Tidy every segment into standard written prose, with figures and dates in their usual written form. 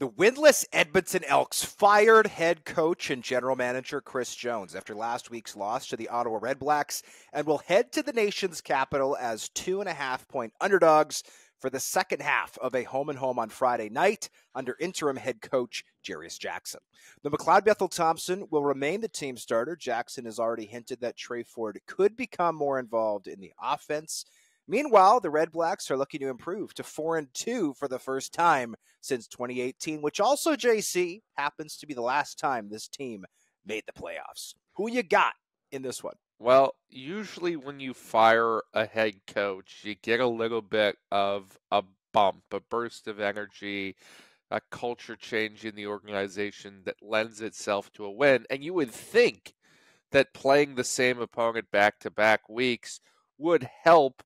The winless Edmonton Elks fired head coach and general manager Chris Jones after last week's loss to the Ottawa Redblacks and will head to the nation's capital as 2.5-point underdogs for the second half of a home-and-home on Friday night under interim head coach Jarius Jackson. The McLeod Bethel Thompson will remain the team starter. Jackson has already hinted that Trey Ford could become more involved in the offense. Meanwhile, the Redblacks are looking to improve to 4-2 for the first time since 2018, which also, JC, happens to be the last time this team made the playoffs. Who you got in this one? Well, usually when you fire a head coach, you get a little bit of a bump, a burst of energy, a culture change in the organization that lends itself to a win. And you would think that playing the same opponent back-to-back weeks would help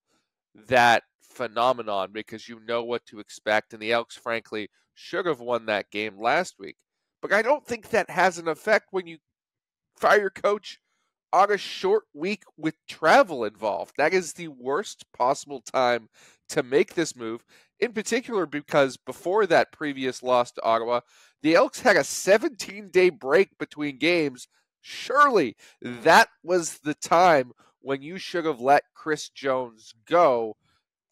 that phenomenon because you know what to expect. And the Elks, frankly, should have won that game last week. But I don't think that has an effect when you fire your coach on a short week with travel involved. That is the worst possible time to make this move, in particular because before that previous loss to Ottawa, the Elks had a 17-day break between games. Surely that was the time when you should have let Chris Jones go.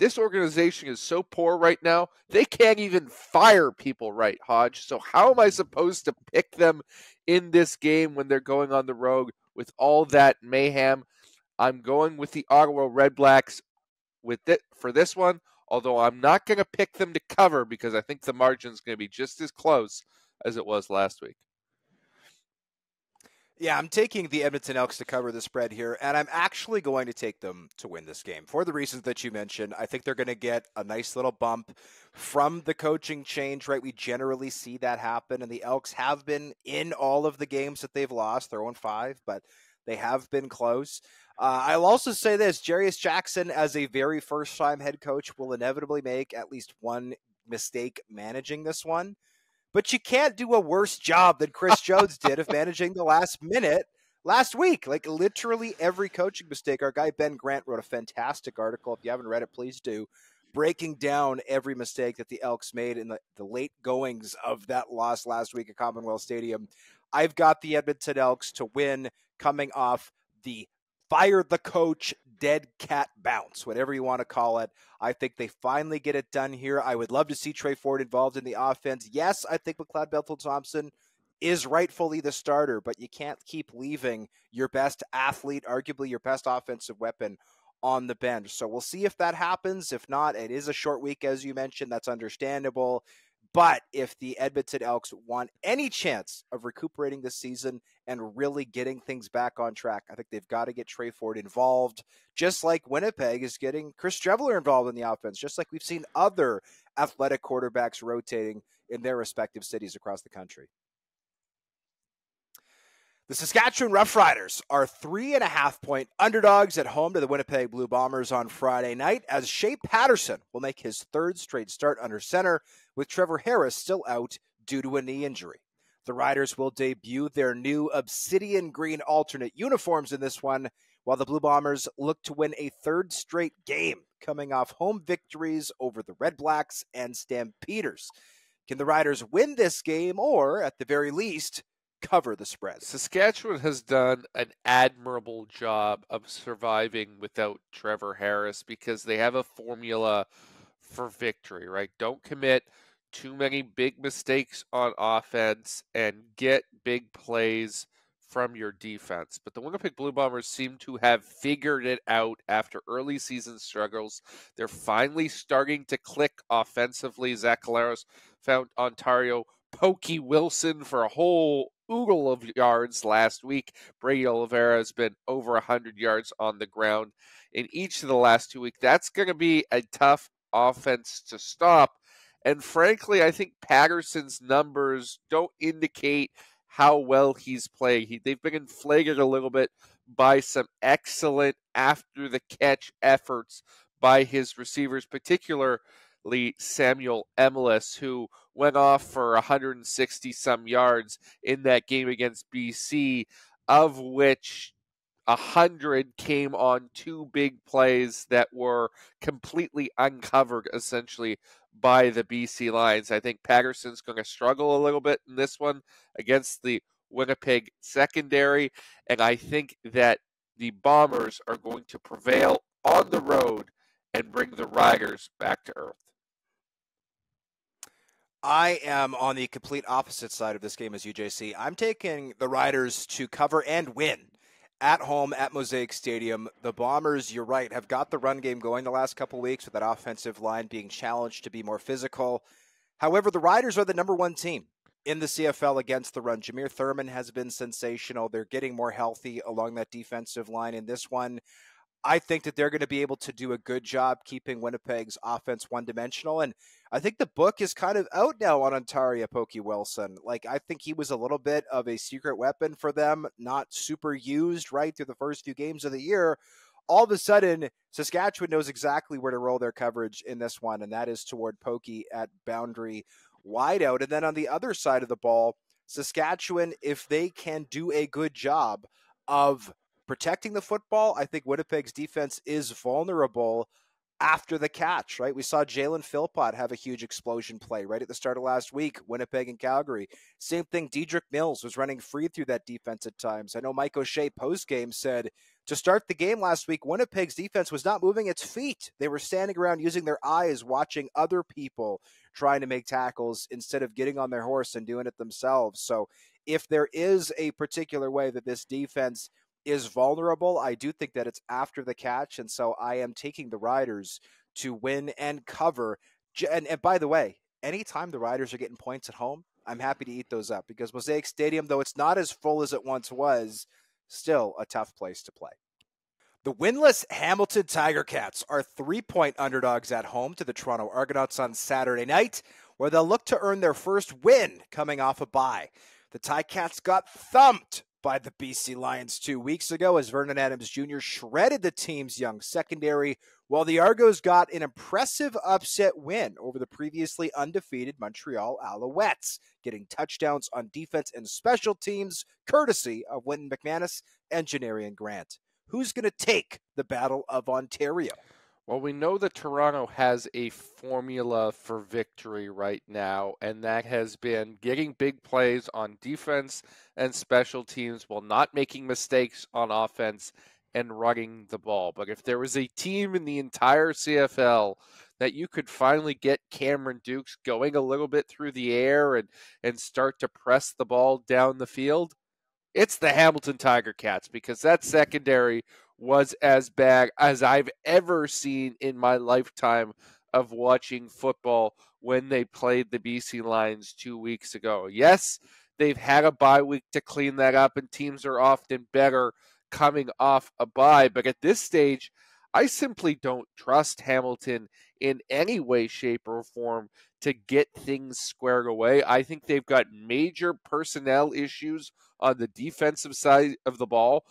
This organization is so poor right now, they can't even fire people right, Hodge. So how am I supposed to pick them in this game when they're going on the road with all that mayhem? I'm going with the Ottawa Redblacks for this one, although I'm not going to pick them to cover because I think the margin is going to be just as close as it was last week. Yeah, I'm taking the Edmonton Elks to cover the spread here, and I'm actually going to take them to win this game for the reasons that you mentioned. I think they're going to get a nice little bump from the coaching change, right? We generally see that happen, and the Elks have been in all of the games that they've lost. They're 0-5, but they have been close. I'll also say this, Jarius Jackson, as a very first-time head coach, will inevitably make at least one mistake managing this one. But you can't do a worse job than Chris Jones did of managing the last minute last week. Like literally every coaching mistake. Our guy Ben Grant wrote a fantastic article. If you haven't read it, please do. Breaking down every mistake that the Elks made in the late goings of that loss last week at Commonwealth Stadium. I've got the Edmonton Elks to win coming off the fire the coach dead cat bounce, whatever you want to call it. I think they finally get it done here. I would love to see Trey Ford involved in the offense. Yes, I think McLeod Bethel Thompson is rightfully the starter, but you can't keep leaving your best athlete, arguably your best offensive weapon, on the bench. So we'll see if that happens. If not, it is a short week, as you mentioned. That's understandable. But if the Edmonton Elks want any chance of recuperating this season and really getting things back on track, I think they've got to get Trey Ford involved, just like Winnipeg is getting Chris Streveler involved in the offense, just like we've seen other athletic quarterbacks rotating in their respective cities across the country. The Saskatchewan Roughriders are 3.5-point underdogs at home to the Winnipeg Blue Bombers on Friday night, as Shea Patterson will make his third straight start under center, with Trevor Harris still out due to a knee injury. The Riders will debut their new obsidian green alternate uniforms in this one, while the Blue Bombers look to win a third straight game, coming off home victories over the Redblacks and Stampeders. Can the Riders win this game, or, at the very least, cover the spread? Saskatchewan has done an admirable job of surviving without Trevor Harris because they have a formula for victory, right? Don't commit too many big mistakes on offense and get big plays from your defense. But the Winnipeg Blue Bombers seem to have figured it out after early season struggles. They're finally starting to click offensively. Zach Collaros found Ontario Pokey Wilson for a whole oodle of yards last week. Brady Oliveira has been over 100 yards on the ground in each of the last 2 weeks. That's going to be a tough offense to stop. And frankly, I think Patterson's numbers don't indicate how well he's playing. They've been inflated a little bit by some excellent after-the-catch efforts by his receivers, particularly Samuel Emelis, who went off for 160-some yards in that game against BC, of which 100 came on two big plays that were completely uncovered, essentially, by the BC Lions. I think Patterson's going to struggle a little bit in this one against the Winnipeg secondary, and I think that the Bombers are going to prevail on the road and bring the Riders back to earth. I am on the complete opposite side of this game as UJC. I'm taking the Riders to cover and win at home at Mosaic Stadium. The Bombers, you're right, have got the run game going the last couple weeks with that offensive line being challenged to be more physical. However, the Riders are the number one team in the CFL against the run. Jameer Thurman has been sensational. They're getting more healthy along that defensive line in this one. I think that they're going to be able to do a good job keeping Winnipeg's offense one-dimensional. And I think the book is kind of out now on Ontario Pokey Wilson. Like, I think he was a little bit of a secret weapon for them, not super used right through the first few games of the year. All of a sudden, Saskatchewan knows exactly where to roll their coverage in this one, and that is toward Pokey at boundary wideout. And then on the other side of the ball, Saskatchewan, if they can do a good job of protecting the football, I think Winnipeg's defense is vulnerable after the catch, right? We saw Jalen Philpott have a huge explosion play right at the start of last week, Winnipeg and Calgary. Same thing, Dedrick Mills was running free through that defense at times. I know Mike O'Shea post-game said to start the game last week, Winnipeg's defense was not moving its feet. They were standing around using their eyes, watching other people trying to make tackles instead of getting on their horse and doing it themselves. So if there is a particular way that this defense is vulnerable, I do think that it's after the catch, and so I am taking the Riders to win and cover. And by the way, anytime the Riders are getting points at home, I'm happy to eat those up because Mosaic Stadium, though it's not as full as it once was, still a tough place to play. The winless Hamilton Tiger Cats are 3-point underdogs at home to the Toronto Argonauts on Saturday night, where they'll look to earn their first win coming off a bye. The Ticats got thumped by the BC Lions 2 weeks ago as Vernon Adams Jr. shredded the team's young secondary, while the Argos got an impressive upset win over the previously undefeated Montreal Alouettes, getting touchdowns on defense and special teams, courtesy of Wynton McManus and Janarian Grant. Who's going to take the Battle of Ontario? Well, we know that Toronto has a formula for victory right now, and that has been getting big plays on defense and special teams while not making mistakes on offense and running the ball. But if there was a team in the entire CFL that you could finally get Cameron Dukes going a little bit through the air and start to press the ball down the field, it's the Hamilton Tiger Cats, because that secondary was as bad as I've ever seen in my lifetime of watching football when they played the BC Lions 2 weeks ago. Yes, they've had a bye week to clean that up, and teams are often better coming off a bye. But at this stage, I simply don't trust Hamilton in any way, shape, or form to get things squared away. I think they've got major personnel issues on the defensive side of the ball.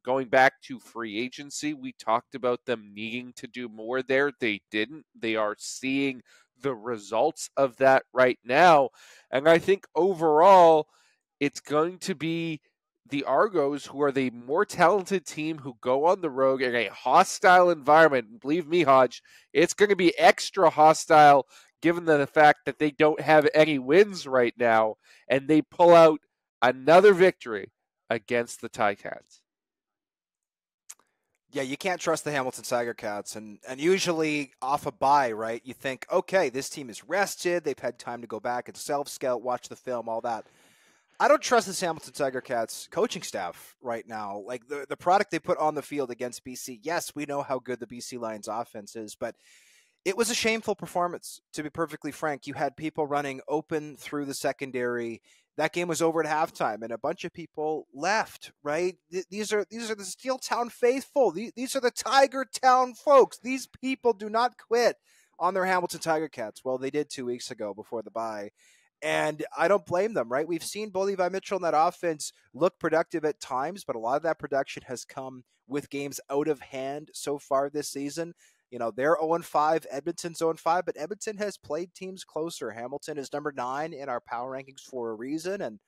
Going back to free agency, we talked about them needing to do more there. They didn't. They are seeing the results of that right now. And I think overall, it's going to be the Argos, who are the more talented team, who go on the road in a hostile environment. Believe me, Hodge, it's going to be extra hostile given the fact that they don't have any wins right now, and they pull out another victory against the Ticats. Yeah, you can't trust the Hamilton Tiger Cats, and usually off a bye, right? You think, okay, this team is rested, they've had time to go back and self-scout, watch the film, all that. I don't trust this Hamilton Tiger Cats coaching staff right now. Like, the product they put on the field against BC, yes, we know how good the BC Lions offense is, but it was a shameful performance, to be perfectly frank. You had people running open through the secondary. That game was over at halftime, and a bunch of people left, right? These are the Steel Town faithful. These are the Tiger Town folks. These people do not quit on their Hamilton Tiger Cats. Well, they did 2 weeks ago before the bye. And I don't blame them, right? We've seen Bo Levi Mitchell and that offense look productive at times, but a lot of that production has come with games out of hand so far this season. You know, they're 0-5, Edmonton's 0-5, but Edmonton has played teams closer. Hamilton is number 9 in our power rankings for a reason. And,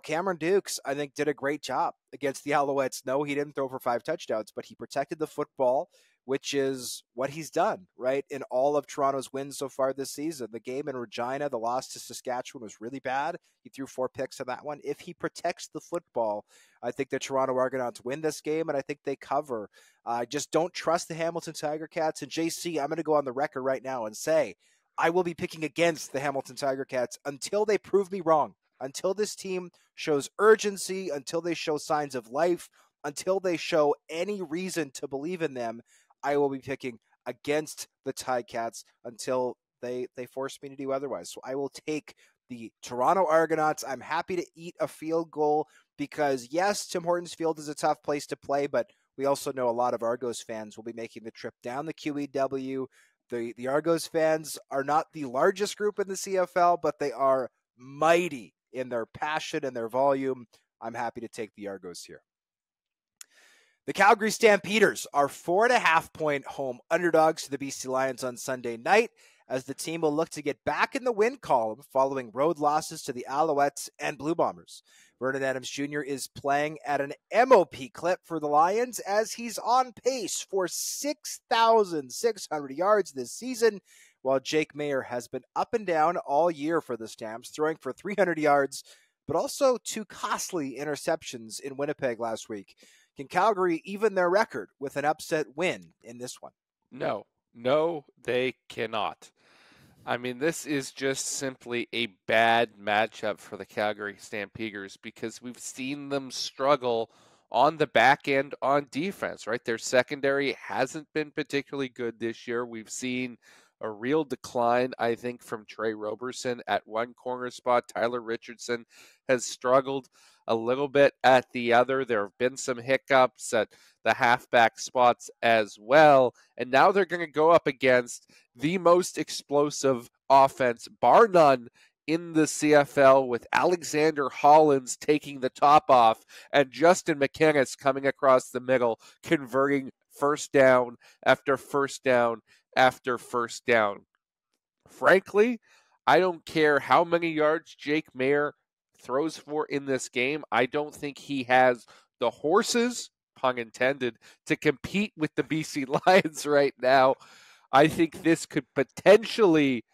Cameron Dukes, I think, did a great job against the Alouettes. No, he didn't throw for 5 touchdowns, but he protected the football, which is what he's done, right? In all of Toronto's wins so far this season. The game in Regina, the loss to Saskatchewan was really bad. He threw 4 picks in that one. If he protects the football, I think the Toronto Argonauts win this game, and I think they cover. I just don't trust the Hamilton Tiger Cats. And JC, I'm going to go on the record right now and say I will be picking against the Hamilton Tiger Cats until they prove me wrong. Until this team shows urgency, until they show signs of life, until they show any reason to believe in them, I will be picking against the Ticats until they force me to do otherwise. So I will take the Toronto Argonauts. I'm happy to eat a field goal because, yes, Tim Hortons Field is a tough place to play, but we also know a lot of Argos fans will be making the trip down the QEW. The Argos fans are not the largest group in the CFL, but they are mighty in their passion and their volume. I'm happy to take the Argos here. The Calgary Stampeders are 4.5-point home underdogs to the BC Lions on Sunday night, as the team will look to get back in the win column following road losses to the Alouettes and Blue Bombers. Vernon Adams Jr. is playing at an MOP clip for the Lions as he's on pace for 6,600 yards this season, while Jake Mayer has been up and down all year for the Stamps, throwing for 300 yards, but also 2 costly interceptions in Winnipeg last week. Can Calgary even their record with an upset win in this one? No, they cannot. I mean, this is just simply a bad matchup for the Calgary Stampeders because we've seen them struggle on the back end on defense, right? Their secondary hasn't been particularly good this year. We've seen a real decline, I think, from Trey Roberson at one corner spot. Tyler Richardson has struggled a little bit at the other. There have been some hiccups at the halfback spots as well. And now they're going to go up against the most explosive offense, bar none, in the CFL, with Alexander Hollins taking the top off and Justin McInnis coming across the middle, converting first down after first down after first down. Frankly, I don't care how many yards Jake Mayer throws for in this game. I don't think he has the horses, pun intended, to compete with the BC Lions right now. I think this could potentially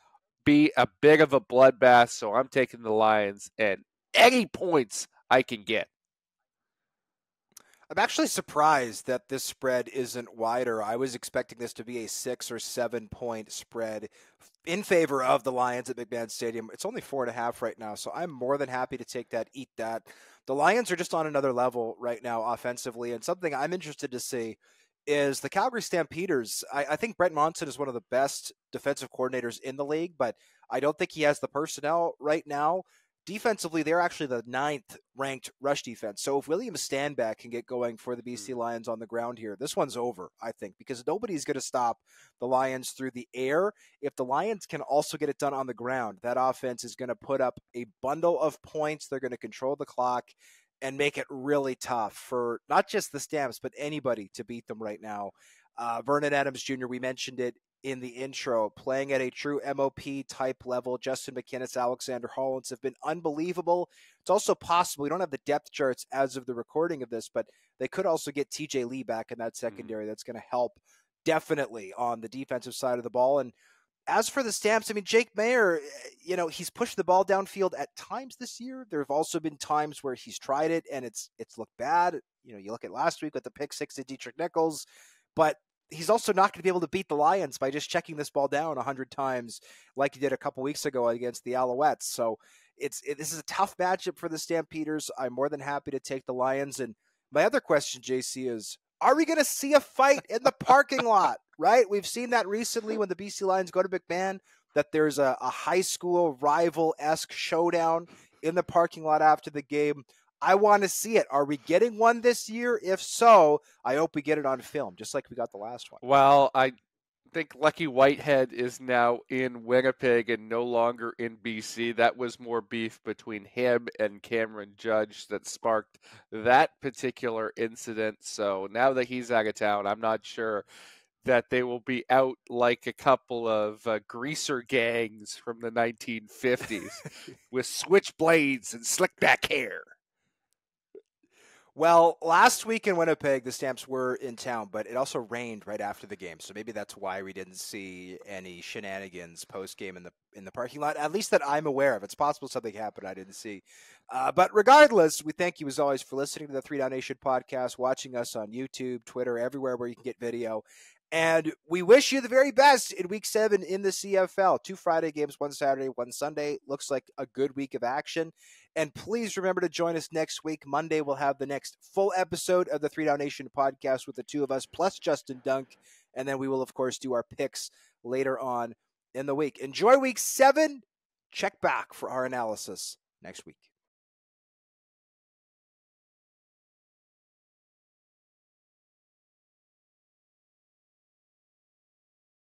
be a bit of a bloodbath, so I'm taking the Lions and any points I can get. I'm actually surprised that this spread isn't wider. I was expecting this to be a 6 or 7 point spread in favor of the Lions at McMahon Stadium. It's only 4.5 right now, so I'm more than happy to take that, eat that. The Lions are just on another level right now offensively, and something I'm interested to see is the Calgary Stampeders. I think Brent Monson is one of the best defensive coordinators in the league, but I don't think he has the personnel right now. Defensively, they're actually the 9th ranked rush defense. So if William Stanback can get going for the BC Lions on the ground here, this one's over, I think, because nobody's going to stop the Lions through the air. If the Lions can also get it done on the ground, that offense is going to put up a bundle of points. They're going to control the clock and make it really tough for not just the Stamps, but anybody to beat them right now. Vernon Adams Jr., we mentioned it in the intro, playing at a true MOP type level. Justin McInnis, Alexander Hollins have been unbelievable. It's also possible, we don't have the depth charts as of the recording of this, but they could also get TJ Lee back in that secondary. That's going to help definitely on the defensive side of the ball. And as for the Stamps, I mean, Jake Mayer, he's pushed the ball downfield at times this year. There have also been times where he's tried it and it's looked bad. You look at last week with the pick 6 to Dietrich Nichols, but he's also not going to be able to beat the Lions by just checking this ball down 100 times like he did a couple weeks ago against the Alouettes. So this is a tough matchup for the Stampeders. I'm more than happy to take the Lions. And my other question, JC, is, are we going to see a fight in the parking lot, right? We've seen that recently when the BC Lions go to McMahon, that there's a high school rival-esque showdown in the parking lot after the game. I want to see it. Are we getting one this year? If so, I hope we get it on film, just like we got the last one. Well, I think Lucky Whitehead is now in Winnipeg and no longer in BC. That was more beef between him and Cameron Judge that sparked that particular incident. So now that he's out of town, I'm not sure that they will be out like a couple of greaser gangs from the 1950s with switchblades and slick back hair. Well, last week in Winnipeg, the Stamps were in town, but it also rained right after the game, so maybe that's why we didn't see any shenanigans post game in the parking lot. At least that I'm aware of. It's possible something happened I didn't see. But regardless, we thank you as always for listening to the 3 Down Nation podcast, watching us on YouTube, Twitter, everywhere where you can get video. And we wish you the very best in Week 7 in the CFL. 2 Friday games, 1 Saturday, 1 Sunday. Looks like a good week of action. And please remember to join us next week. Monday, we'll have the next full episode of the 3 Down Nation podcast with the two of us, plus Justin Dunk. And then we will, of course, do our picks later on in the week. Enjoy Week 7. Check back for our analysis next week.